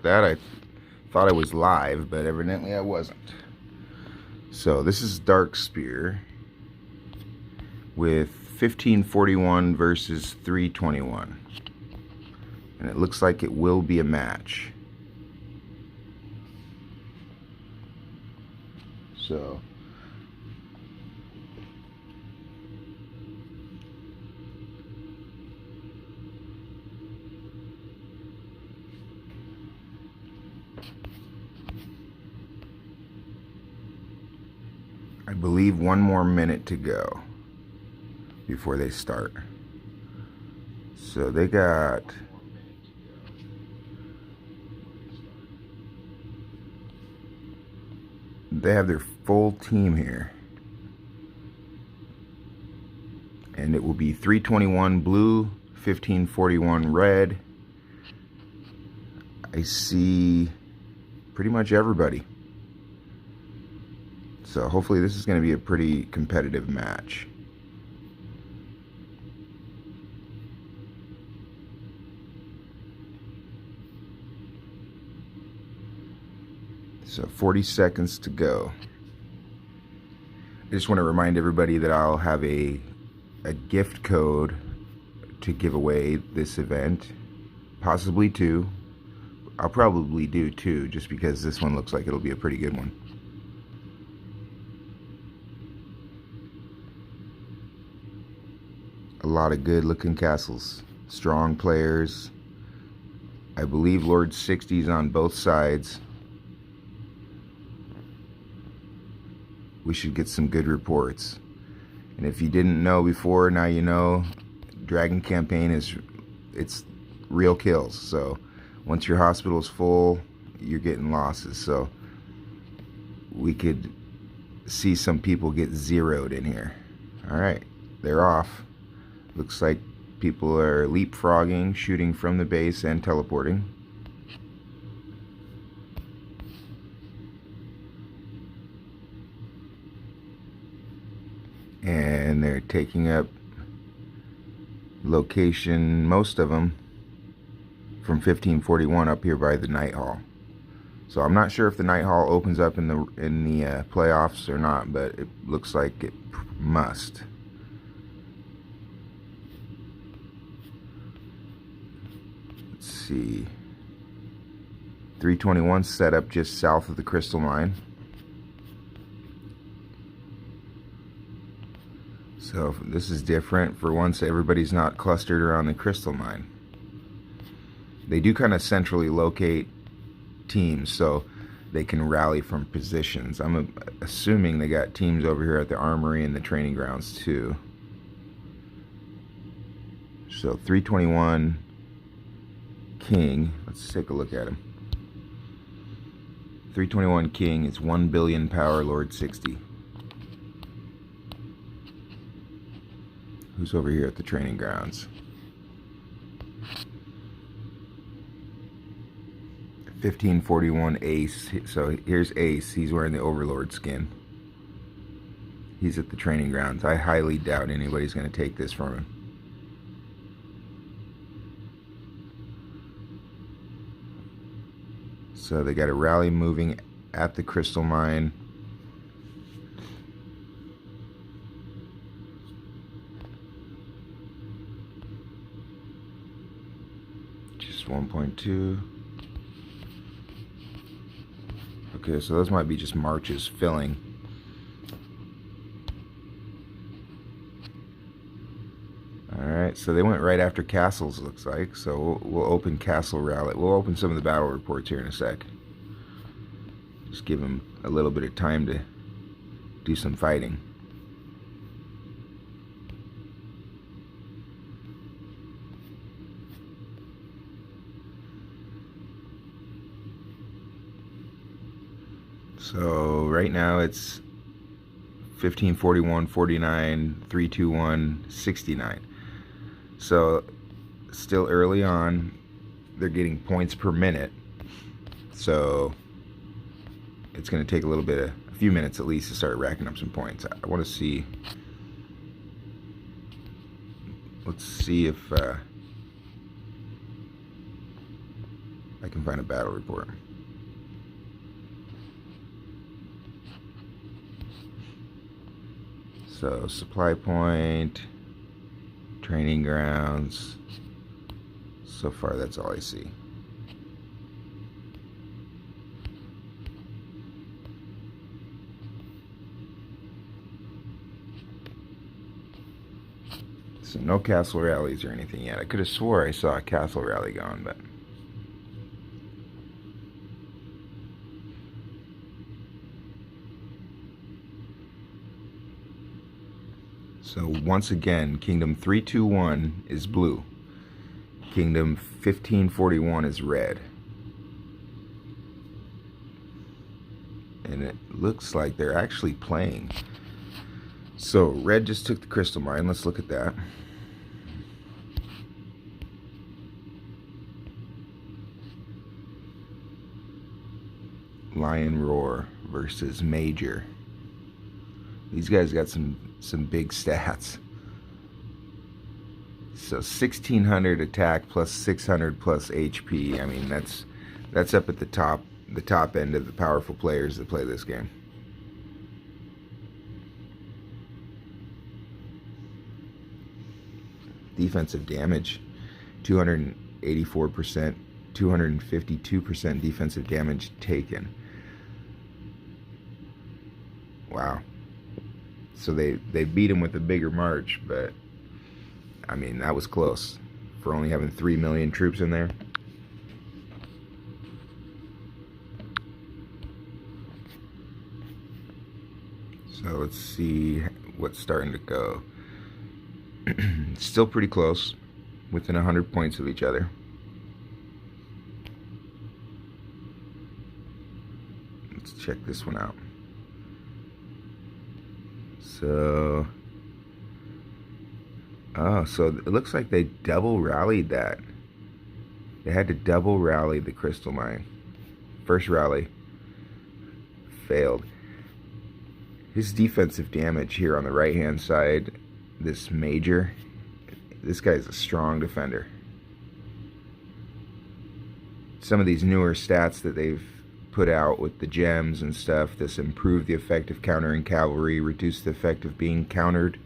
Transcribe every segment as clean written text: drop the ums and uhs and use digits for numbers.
that. I thought I was live, but evidently I wasn't. So this is Dark Spear with 1541 versus 321. And it looks like it will be a match. So I believe 1 more minute to go before they start. So they have their full team here. And it will be 321 blue, 1541 red. I see pretty much everybody. So hopefully this is going to be a pretty competitive match. So 40 seconds to go. I just want to remind everybody that I'll have a gift code to give away this event. Possibly 2. I'll probably do 2 just because this one looks like it'll be a pretty good one. A lot of good looking castles. Strong players. I believe Lord 60's on both sides. We should get some good reports. And if you didn't know before, now you know. Dragon campaign it's real kills. So once your hospital is full, you're getting losses. So we could see some people get zeroed in here. Alright, they're off. Looks like people are leapfrogging, shooting from the base and teleporting. And they're taking up location, most of them, from 1541 up here by the Night Hall. So I'm not sure if the Night Hall opens up in the playoffs or not, but it looks like it must. Let's see. 321 set up just south of the Crystal Mine. So this is different. For once, everybody's not clustered around the Crystal Mine. They do kind of centrally locate teams so they can rally from positions. I'm assuming they got teams over here at the armory and the training grounds too. So 321 King, let's take a look at him. 321 King is 1 billion power Lord 60. Who's over here at the training grounds? 1541 Ace. So here's Ace. He's wearing the Overlord skin. He's at the training grounds. I highly doubt anybody's going to take this from him. So they got a rally moving at the Crystal Mine. Just 1.2. Okay, so those might be just marches filling. Alright, so they went right after castles, looks like. So we'll open castle rally. We'll open some of the battle reports here in a sec. Just give them a little bit of time to do some fighting. So right now it's 1541, 49, 321, 69. So still early on. They're getting points per minute. So it's going to take a few minutes at least to start racking up some points. I want to see. Let's see if I can find a battle report. So supply point, training grounds. So far that's all I see. So no castle rallies or anything yet. I could have swore I saw a castle rally going, but so once again, Kingdom 321 is blue. Kingdom 1541 is red. And it looks like they're actually playing. So red just took the crystal mine. Let's look at that. Lion Roar versus Major. These guys got some big stats. So 1600 attack plus 600 plus HP. I mean, that's up at the top end of the powerful players that play this game. Defensive damage, 284%, 252% defensive damage taken. Wow. So they beat him with a bigger march, but I mean, that was close for only having 3 million troops in there. So let's see what's starting to go. Still pretty close, within 100 points of each other. Let's check this one out. So, so it looks like they double rallied that. They had to double rally the crystal mine. First rally failed. His defensive damage here on the right hand side, this Major, this guy's a strong defender. Some of these newer stats that they've put out with the gems and stuff, this improved the effect of countering cavalry, reduced the effect of being countered.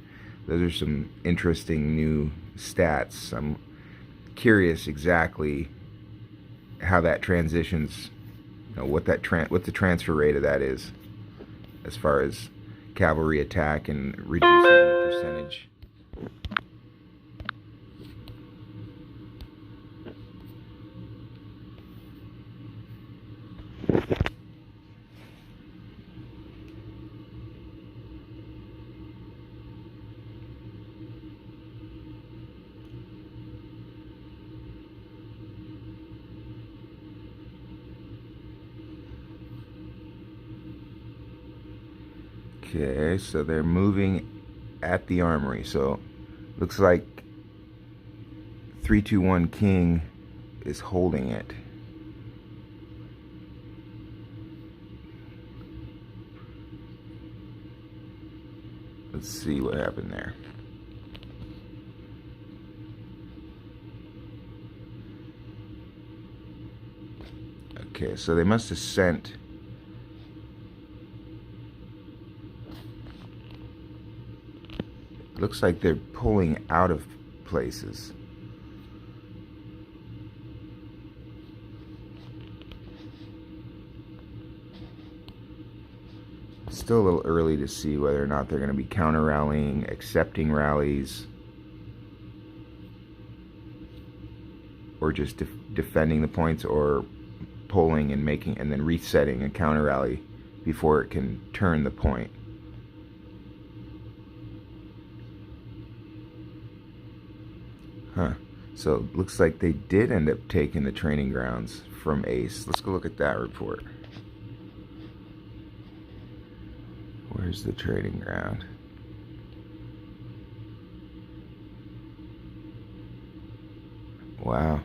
Those are some interesting new stats. I'm curious exactly how that transitions, you know, what the transfer rate of that is as far as cavalry attack and reducing the percentage. Okay, so they're moving at the armory. So looks like 321 King is holding it. Let's see what happened there. Okay, so they must have sent looks like they're pulling out of places. Still a little early to see whether or not they're going to be counter rallying, accepting rallies, or just defending the points, or pulling and making and then resetting a counter rally before it can turn the point. Huh. So it looks like they did end up taking the training grounds from Ace. Let's go look at that report. Where's the training ground? Wow.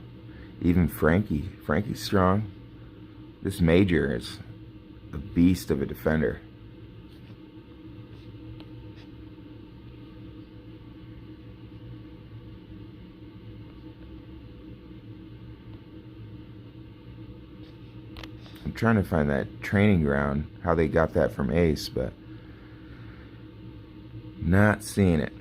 Even Frankie's strong. This Major is a beast of a defender. I'm trying to find that training ground, how they got that from Ace, but not seeing it.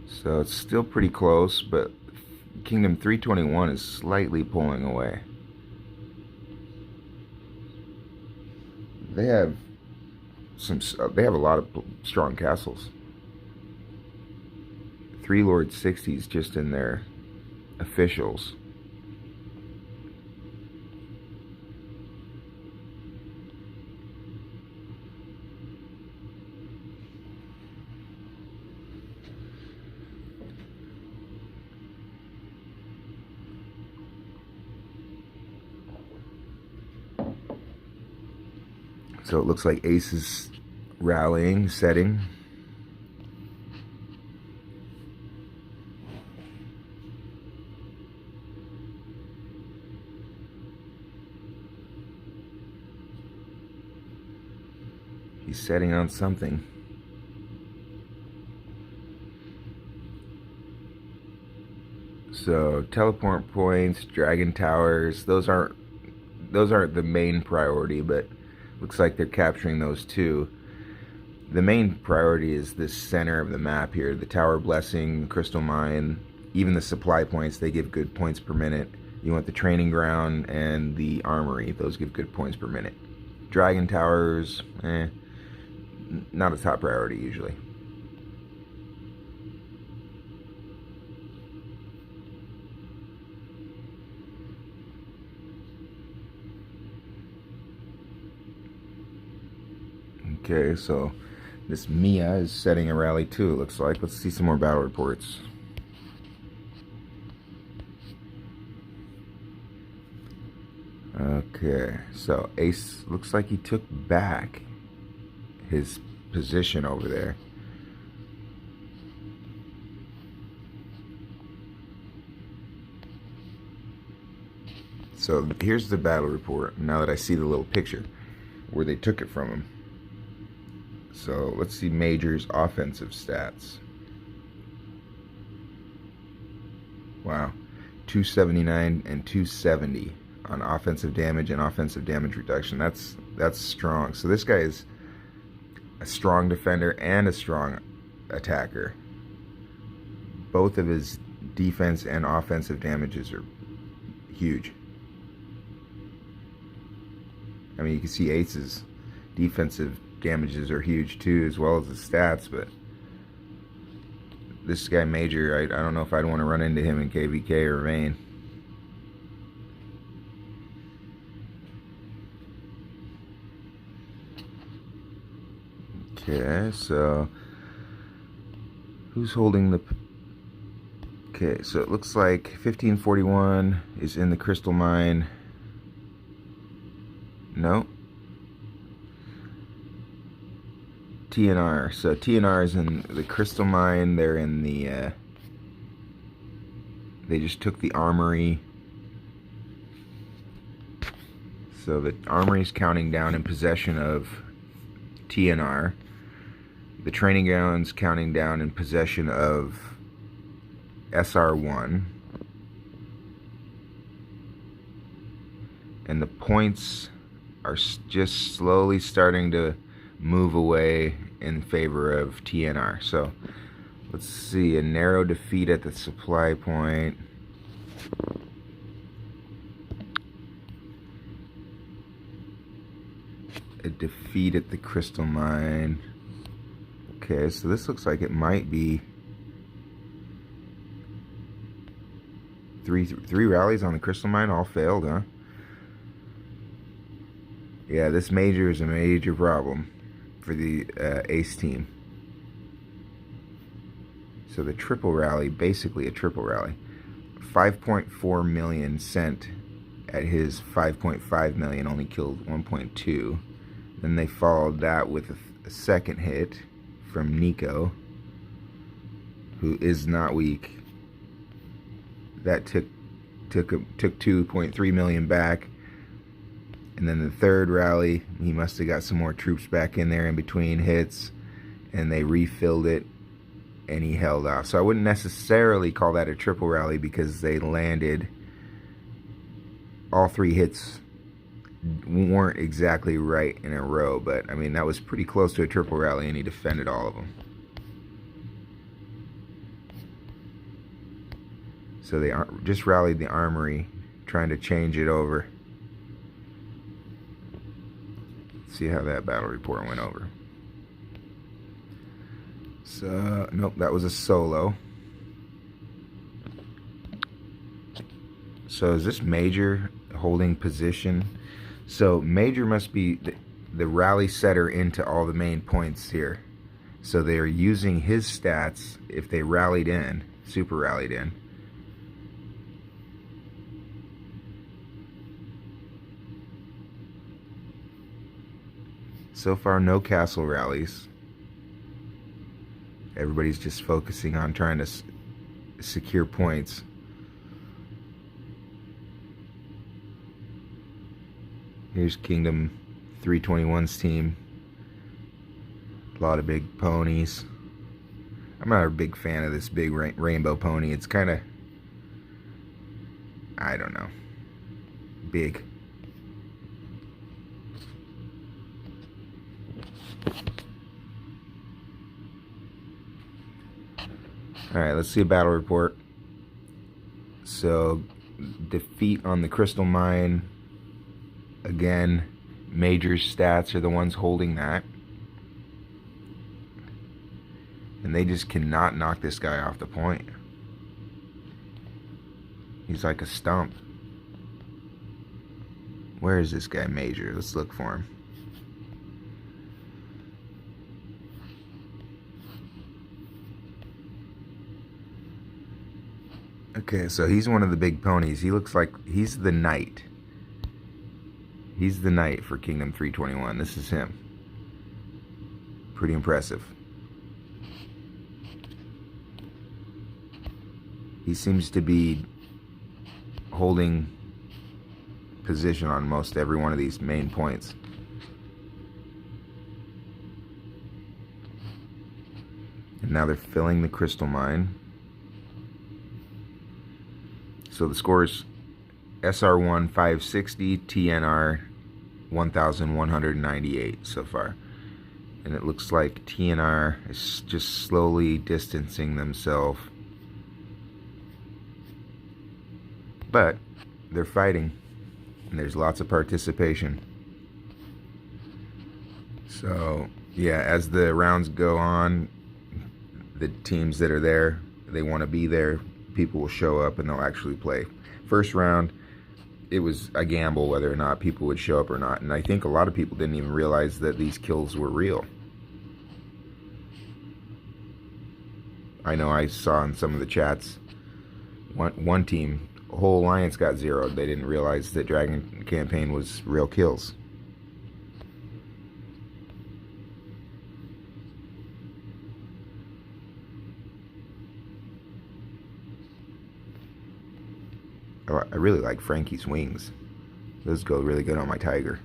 So it's still pretty close, but Kingdom 321 is slightly pulling away. They have they have a lot of strong castles. 3 Lord 60s just in their officials. So it looks like Ace is rallying, setting. He's setting on something. So teleport points, dragon towers, those aren't the main priority, but looks like they're capturing those too. The main priority is this center of the map here, the tower blessing, crystal mine, even the supply points, they give good points per minute. You want the training ground and the armory, those give good points per minute. Dragon towers, not a top priority usually. Okay, so this Mia is setting a rally too, it looks like. Let's see some more battle reports. Okay, so Ace looks like he took back his position over there. So here's the battle report, now that I see the little picture where they took it from him. So let's see Major's offensive stats. Wow, 279 and 270 on offensive damage and offensive damage reduction. That's strong. So this guy is a strong defender and a strong attacker. Both of his defense and offensive damages are huge. I mean, you can see Ace's defensive damages are huge too, as well as the stats, but this guy Major, I don't know if I'd want to run into him in KVK or Vayne. Okay, so who's holding the... Okay, so it looks like 1541 is in the crystal mine. No. TNR. So TNR is in the crystal mine. They're in the... they just took the armory. So the armory is counting down in possession of TNR. The training ground's counting down in possession of SR1. And the points are just slowly starting to move away in favor of TNR. So let's see, a narrow defeat at the supply point. A defeat at the crystal mine. Okay, so this looks like it might be three rallies on the crystal mine, all failed, huh? Yeah, this Major is a major problem for the Ace team. So the triple rally, basically a triple rally. 5.4 million sent at his 5.5 million, only killed 1.2. Then they followed that with a second hit from Nico, who is not weak. That took 2.3 million back. And then the third rally, he must have got some more troops back in there in between hits, and they refilled it, and he held off. So I wouldn't necessarily call that a triple rally because they landed all 3 hits weren't exactly right in a row, but I mean that was pretty close to a triple rally, and he defended all of them. So they just rallied the armory, trying to change it over. Let's see how that battle report went over. So nope, that was a solo. So is this Major holding position? So Major must be the rally setter into all the main points here. So they're using his stats if they rallied in, super rallied in. So far, no castle rallies. Everybody's just focusing on trying to secure points. Here's Kingdom 321's team. A lot of big ponies. I'm not a big fan of this big rainbow pony. It's kind of, I don't know, big. Alright, let's see a battle report. So, defeat on the Crystal Mine. Again, Major's stats are the ones holding that. And they just cannot knock this guy off the point. He's like a stump. Where is this guy, Major? Let's look for him. Okay, so he's one of the big ponies. He looks like he's the knight. He's the knight for Kingdom 321. This is him. Pretty impressive. He seems to be holding position on most every one of these main points. And now they're filling the Crystal Mine. So the score is SR1 560, TNR 1198 so far. And it looks like TNR is just slowly distancing themselves. But they're fighting, and there's lots of participation. So yeah, as the rounds go on, the teams that are there, they want to be there, people will show up and they'll actually play. First round, it was a gamble whether or not people would show up or not, and I think a lot of people didn't even realize that these kills were real. I know I saw in some of the chats, one team, a whole alliance got zeroed. They didn't realize that Dragon Campaign was real kills. I really like Frankie's wings. Those go really good on my tiger.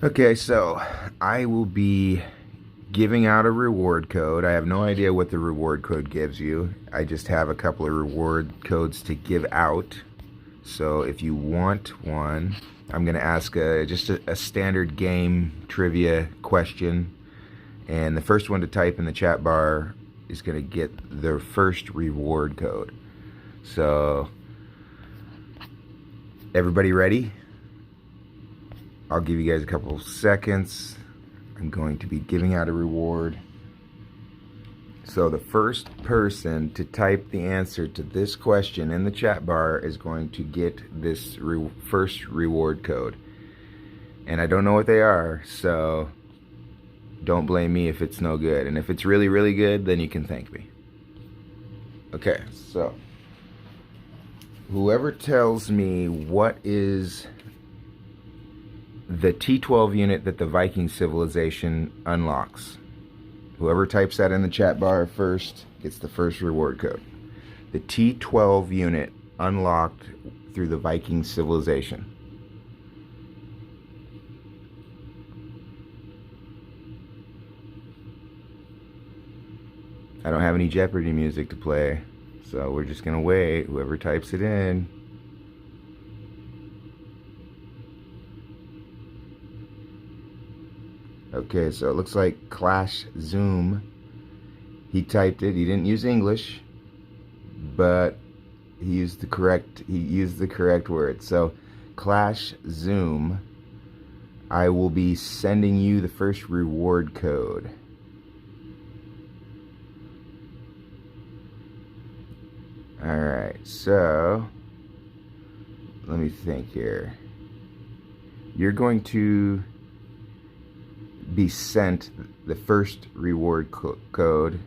Okay, so I will be giving out a reward code. I have no idea what the reward code gives you. I just have a couple of reward codes to give out. So if you want one, I'm going to ask just a standard game trivia question. And the first one to type in the chat bar is going to get their first reward code. So, everybody ready? I'll give you guys a couple seconds. I'm going to be giving out a reward. So the first person to type the answer to this question in the chat bar is going to get this first reward code. And I don't know what they are, so don't blame me if it's no good. And if it's really, really good, then you can thank me. Okay, so whoever tells me what is the T12 unit that the Viking civilization unlocks, whoever types that in the chat bar first gets the first reward code. The T12 unit unlocked through the Viking civilization. I don't have any Jeopardy music to play, so we're just gonna wait. Whoever types it in. Okay, so it looks like Clash Zoom. He typed it. He didn't use English, but he used the correct word. So Clash Zoom, I will be sending you the first reward code. Alright, so let me think here. You're going to be sent the first reward code,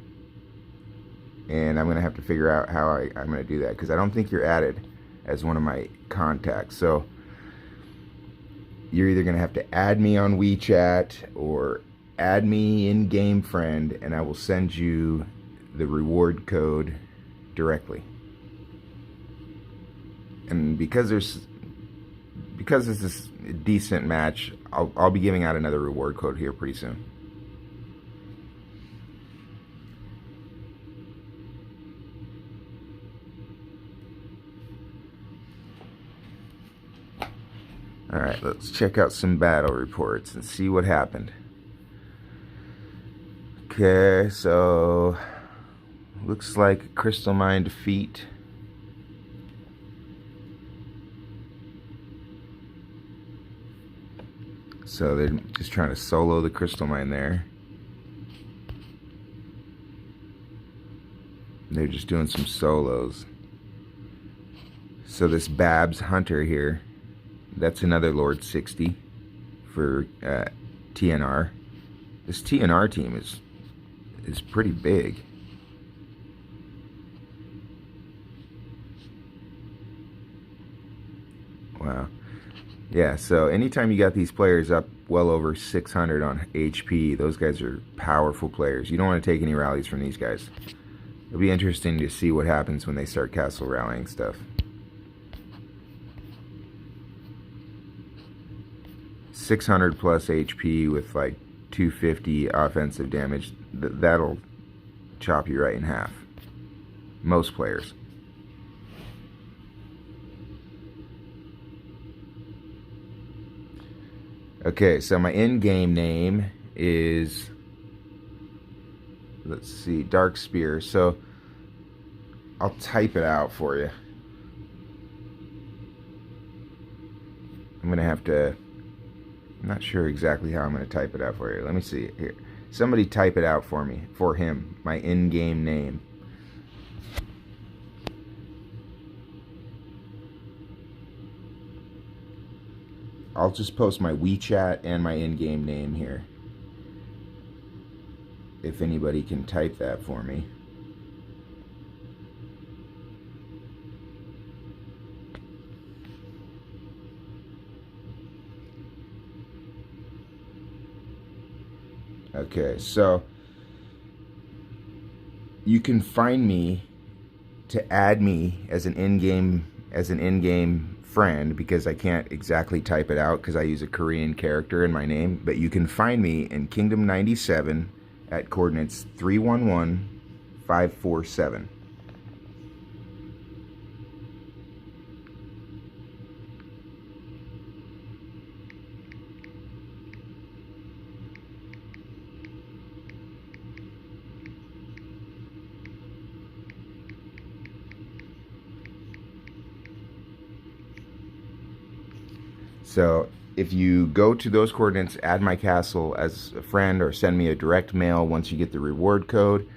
and I'm going to have to figure out how I'm going to do that, because I don't think you're added as one of my contacts. So you're either going to have to add me on WeChat or add me in Game Friend, and I will send you the reward code directly. And because this is a decent match, I'll be giving out another reward code here pretty soon. Alright, let's check out some battle reports and see what happened. Okay, so looks like Crystal Mine defeat. So they're just trying to solo the Crystal Mine there. They're just doing some solos. So this Babs Hunter here, that's another Lord 60 for TNR. This TNR team is pretty big. Wow. Yeah, so anytime you got these players up well over 600 on HP, those guys are powerful players. You don't want to take any rallies from these guys. It'll be interesting to see what happens when they start castle rallying stuff. 600 plus HP with like 250 offensive damage, that'll chop you right in half. Most players. Okay, so my in-game name is, let's see, Dark Spear. So I'll type it out for you. I'm gonna have to, I'm not sure exactly how I'm gonna type it out for you. Let me see here. Somebody type it out for me, for him, my in-game name. I'll just post my WeChat and my in-game name here, if anybody can type that for me. Okay, so you can find me to add me as an in-game friend, because I can't exactly type it out because I use a Korean character in my name, but you can find me in Kingdom 97 at coordinates 311547. So if you go to those coordinates, add my castle as a friend, or send me a direct mail once you get the reward code,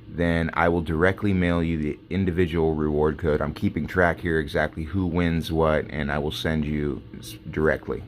then I will directly mail you the individual reward code. I'm keeping track here exactly who wins what, and I will send you directly.